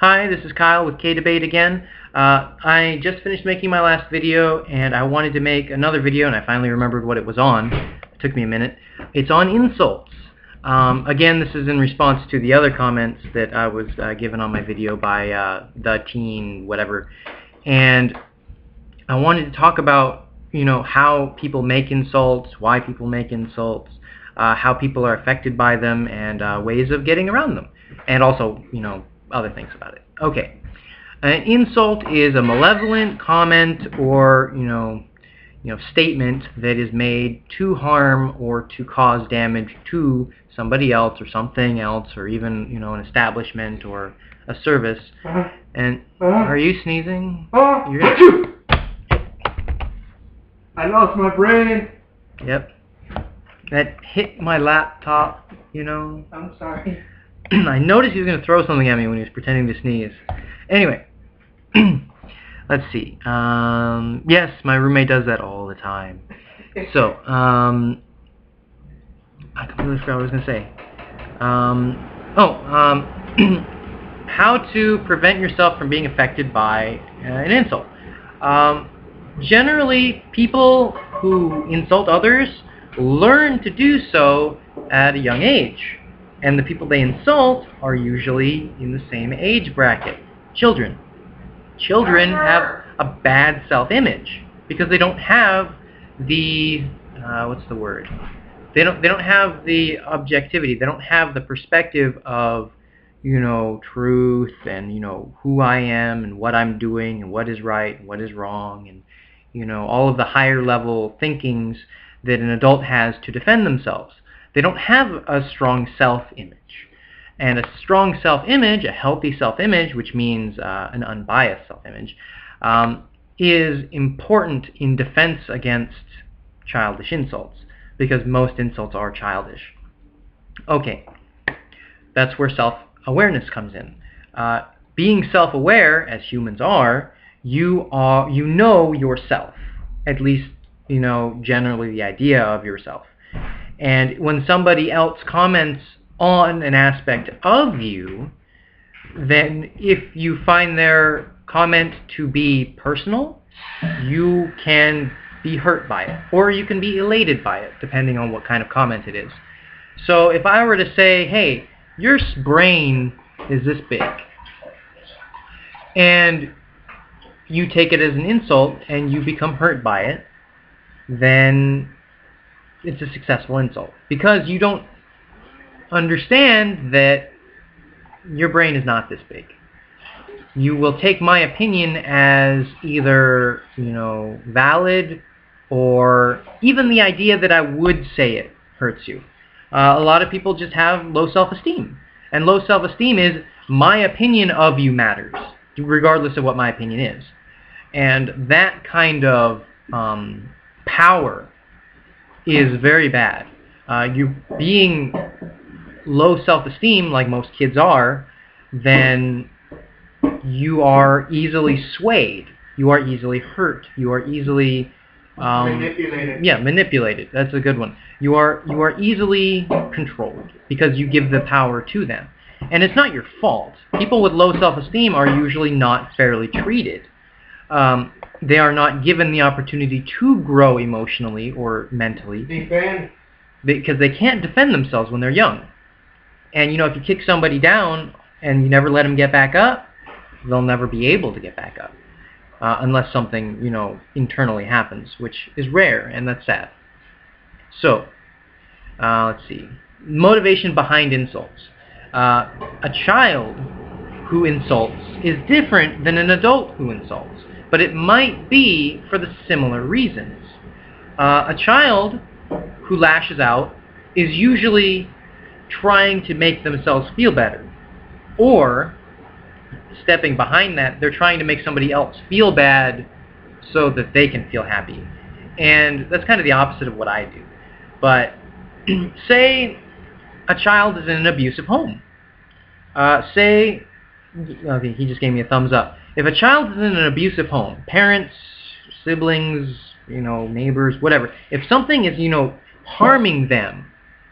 Hi, this is Kyle with kayDbait again. I just finished making my last video and I wanted to make another video, and I finally remembered what it was on. It took me a minute. It's on insults. Again, this is in response to the other comments that I was given on my video by the teen whatever. And I wanted to talk about, how people make insults, why people make insults, how people are affected by them, and ways of getting around them. And also, other things about it. Okay. An insult is a malevolent comment or, statement that is made to harm or to cause damage to somebody else or something else, or even, an establishment or a service. And are you sneezing? I lost my brain. Yep. That hit my laptop, I'm sorry. I noticed he was going to throw something at me when he was pretending to sneeze. Anyway, let's see. Yes, my roommate does that all the time. So, I completely forgot what I was going to say. How to prevent yourself from being affected by an insult. Generally, people who insult others learn to do so at a young age. And the people they insult are usually in the same age bracket. Children. Children have a bad self-image because they don't have the what's the word? They don't have the objectivity. They don't have the perspective of, truth and, who I am and what I'm doing and what is right and what is wrong, and, all of the higher level thinkings that an adult has to defend themselves. They don't have a strong self-image. And a strong self-image, a healthy self-image, which means an unbiased self-image, is important in defense against childish insults, because most insults are childish. Okay, that's where self-awareness comes in. Being self-aware, as humans are, you know yourself, at least, generally the idea of yourself. And when somebody else comments on an aspect of you, then if you find their comment to be personal, you can be hurt by it, or you can be elated by it, depending on what kind of comment it is. So if I were to say, hey, your brain is this big, and you take it as an insult and you become hurt by it, then it's a successful insult, because you don't understand that your brain is not this big. You will take my opinion as either, valid, or even the idea that I would say it hurts you. A lot of people just have low self-esteem, and low self-esteem is my opinion of you matters, regardless of what my opinion is. And that kind of power is very bad. You being low self-esteem, like most kids are, then you are easily swayed. You are easily hurt. You are easily Manipulated. Yeah, manipulated. That's a good one. You are easily controlled because you give the power to them, and it's not your fault. People with low self-esteem are usually not fairly treated. They are not given the opportunity to grow emotionally or mentally. Defend. Because they can't defend themselves when they're young. And, if you kick somebody down and you never let them get back up, they'll never be able to get back up. Unless something, internally happens, which is rare, and that's sad. So, let's see. Motivation behind insults. A child who insults is different than an adult who insults, but it might be for the similar reasons. A child who lashes out is usually trying to make themselves feel better, or stepping behind that, they're trying to make somebody else feel bad so that they can feel happy. And that's kind of the opposite of what I do. But say a child is in an abusive home. Okay, he just gave me a thumbs up. If a child is in an abusive home, parents, siblings, neighbors, whatever, if something is, harming them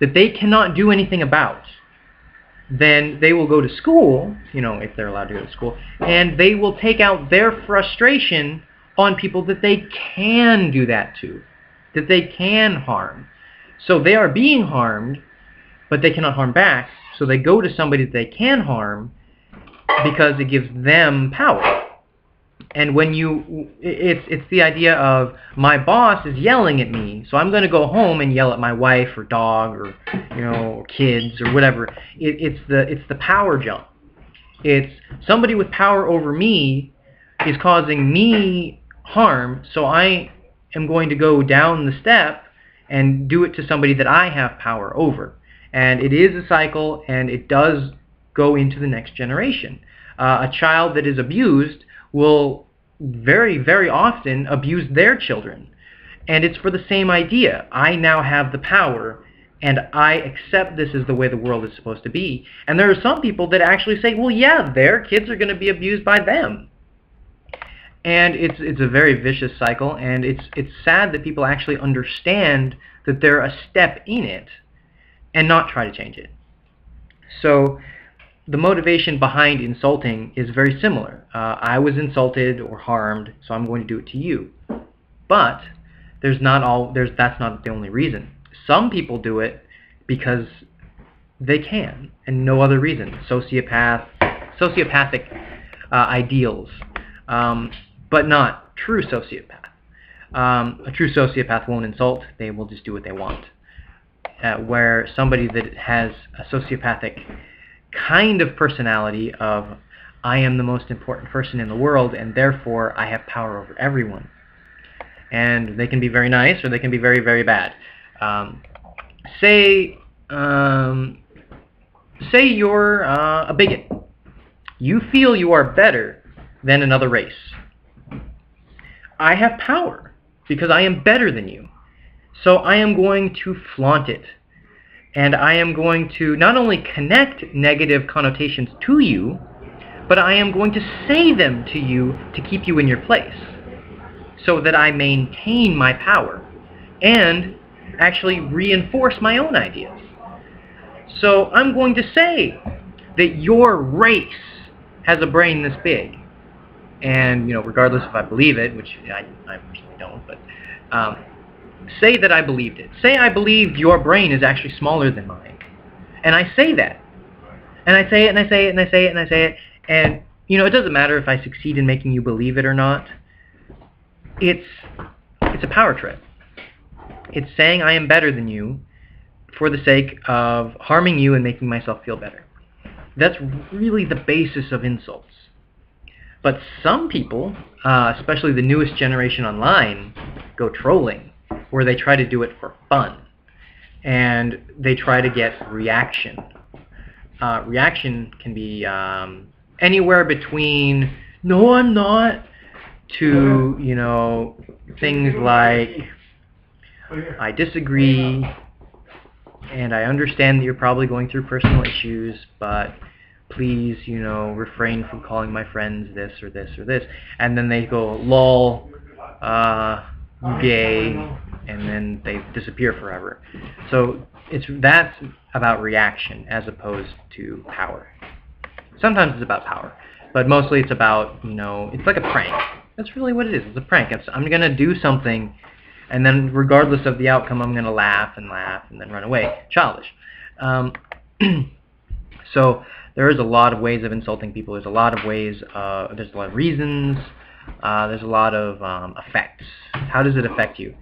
that they cannot do anything about, then they will go to school, you know, if they're allowed to go to school, and they will take out their frustration on people that they can do that to, that they can harm. So they are being harmed, but they cannot harm back, so they go to somebody that they can harm because it gives them power. And when it's the idea of, my boss is yelling at me, so I'm going to go home and yell at my wife or dog or, you know, or kids or whatever. It's the power jump. It's somebody with power over me is causing me harm, so I am going to go down the step and do it to somebody that I have power over. And it is a cycle, and it does go into the next generation. A child that is abused will very, very often abuse their children. And it's for the same idea. I now have the power, and I accept this is the way the world is supposed to be. And there are some people that actually say, well, yeah, their kids are going to be abused by them. And it's a very vicious cycle, and it's sad that people actually understand that they're a step in it and not try to change it. So the motivation behind insulting is very similar. I was insulted or harmed, so I'm going to do it to you. But that's not the only reason. Some people do it because they can, and no other reason. Sociopathic ideals, but not true sociopath. A true sociopath won't insult; they will just do what they want. Where somebody that has a sociopathic kind of personality of, I am the most important person in the world, and therefore I have power over everyone. And they can be very nice, or they can be very, very bad. Say you're a bigot. You feel you are better than another race. I have power because I am better than you. So I am going to flaunt it. And I am going to not only connect negative connotations to you, but I am going to say them to you to keep you in your place, so that I maintain my power and actually reinforce my own ideas. So I'm going to say that your race has a brain this big. And, you know, regardless if I believe it, which I personally don't, but say that I believed it. Say I believed your brain is actually smaller than mine. And I say that. And I say it, and I say it, and I say it, and I say it. And, you know, it doesn't matter if I succeed in making you believe it or not. It's a power trip. It's saying I am better than you for the sake of harming you and making myself feel better. That's really the basis of insults. But some people, especially the newest generation online, go trolling, where they try to do it for fun. And they try to get reaction. Reaction can be anywhere between, no, I'm not, to, you know, things like, I disagree, and I understand that you're probably going through personal issues, but please, you know, refrain from calling my friends this or this or this. And then they go, lol, gay, and then they disappear forever. So that's about reaction as opposed to power. Sometimes it's about power, but mostly it's about, you know, it's like a prank. That's really what it is. It's a prank. I'm going to do something, and then regardless of the outcome, I'm going to laugh and then run away. Childish. So there is a lot of ways of insulting people. There's a lot of ways, there's a lot of reasons, there's a lot of effects. How does it affect you?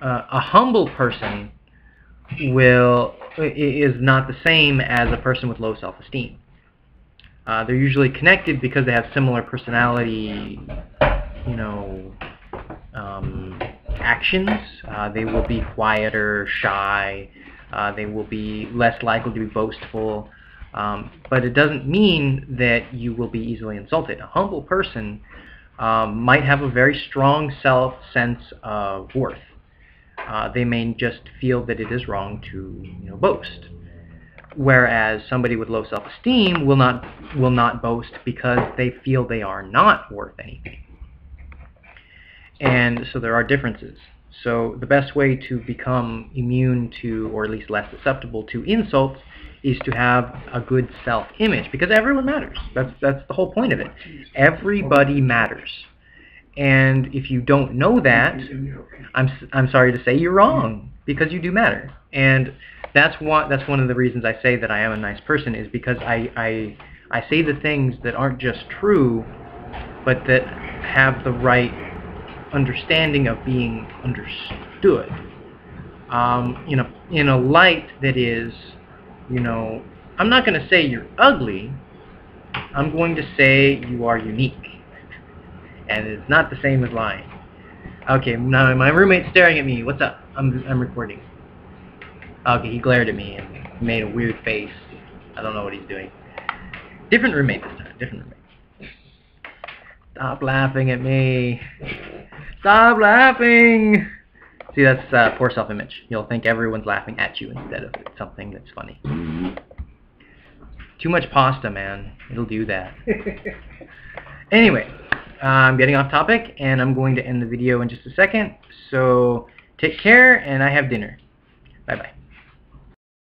A humble person is not the same as a person with low self-esteem. They're usually connected because they have similar personality, you know, actions. They will be quieter, shy. They will be less likely to be boastful. But it doesn't mean that you will be easily insulted. A humble person might have a very strong sense of worth. They may just feel that it is wrong to, you know, boast. Whereas somebody with low self-esteem will not boast because they feel they are not worth anything. And so there are differences. So the best way to become immune to, or at least less susceptible to insults, is to have a good self-image, because everyone matters. That's the whole point of it. Everybody matters. And if you don't know that, I'm sorry to say you're wrong, because you do matter. And that's one of the reasons I say that I am a nice person, is because I say the things that aren't just true, but that have the right understanding of being understood. In a light that is, I'm not going to say you're ugly. I'm going to say you are unique. And it's not the same as lying. Okay, now my roommate's staring at me. What's up? I'm recording. Okay, he glared at me and made a weird face. I don't know what he's doing. Different roommate this time. Different roommate. Stop laughing at me. Stop laughing! See, that's poor self-image. You'll think everyone's laughing at you instead of something that's funny. Too much pasta, man. It'll do that. Anyway, I'm getting off topic, and I'm going to end the video in just a second. So, take care, and I have dinner. Bye-bye.